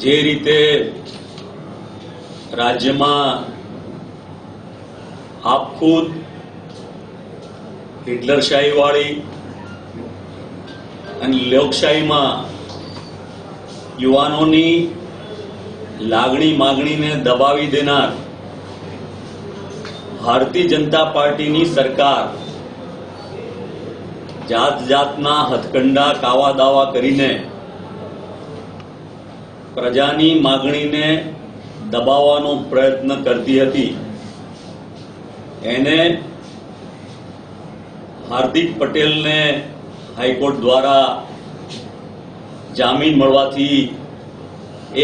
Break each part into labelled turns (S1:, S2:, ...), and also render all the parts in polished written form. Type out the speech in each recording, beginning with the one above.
S1: જે રીતે રાજ્યમાં આપખુદ હિટલરશાહીવાળી અને લોકશાહીમાં યુવાનોની લાગણી માગણીને દબાવી દેનાર ભારતીય જનતા પાર્ટીની સરકાર જાત જાતના હથકંડા કાવા દાવા કરીને પ્રજાની માગણીને દબાવવાનો પ્રયત્ન કરતી હતી, એને હાર્દિક પટેલને હાઈકોર્ટ દ્વારા જામીન મળવાથી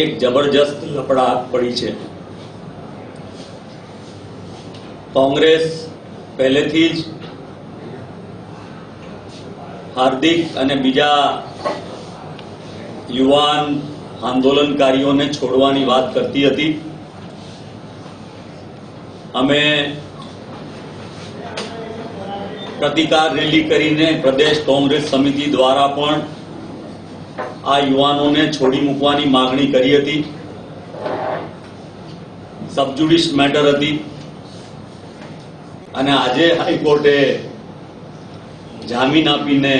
S1: એક જબરજસ્ત લપડાટ પડી છે। કોંગ્રેસ પહેલેથી જ હાર્દિક અને બીજા યુવાન આંદોલનકારીઓને છોડવાની વાત કરતી હતી। અમે પ્રતિકાર રેલી કરીને પ્રદેશ કોંગ્રેસ સમિતિ દ્વારા પણ આ યુવાનોને છોડી મૂકવાની માંગણી કરી હતી। સબજુડિસ મેટર હતી અને આજે હાઈકોર્ટે જામીન આપીને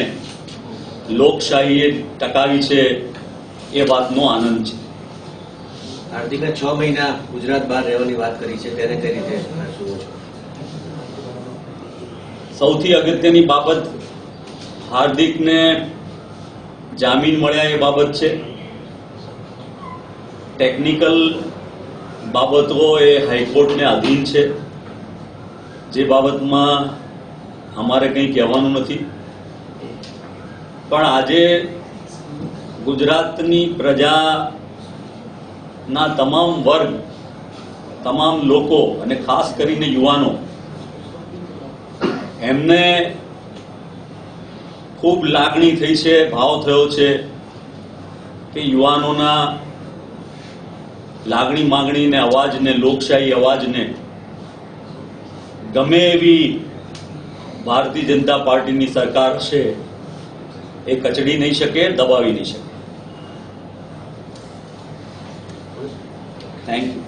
S1: લોકશાહીએ ટકાવી છે, એ વાતનો આનંદ છે।
S2: હાર્દિકે 6 મહિના ગુજરાત બહાર રહેવાની વાત કરી છે, તેને કઈ રીતે જુઓ છો?
S1: સૌથી અગત્યની બાબત હાર્દિકને જામીન મળ્યા એ બાબત છે। ટેકનિકલ બાબતો એ હાઈકોર્ટને આધીન છે, જે બાબતમાં અમારે કંઈ કહેવાનું નથી। પણ આજે ગુજરાતની પ્રજાના તમામ વર્ગ, તમામ લોકો અને ખાસ કરીને યુવાનો, એમને ખૂબ લાગણી થઈ છે, ભાવ થયો છે કે યુવાનોના લાગણી માંગણીને અવાજને, લોકશાહી અવાજને ગમે એવી ભારતીય જનતા પાર્ટીની સરકાર છે એ કચડી નહીં શકે, દબાવી નહીં શકે। Thank you.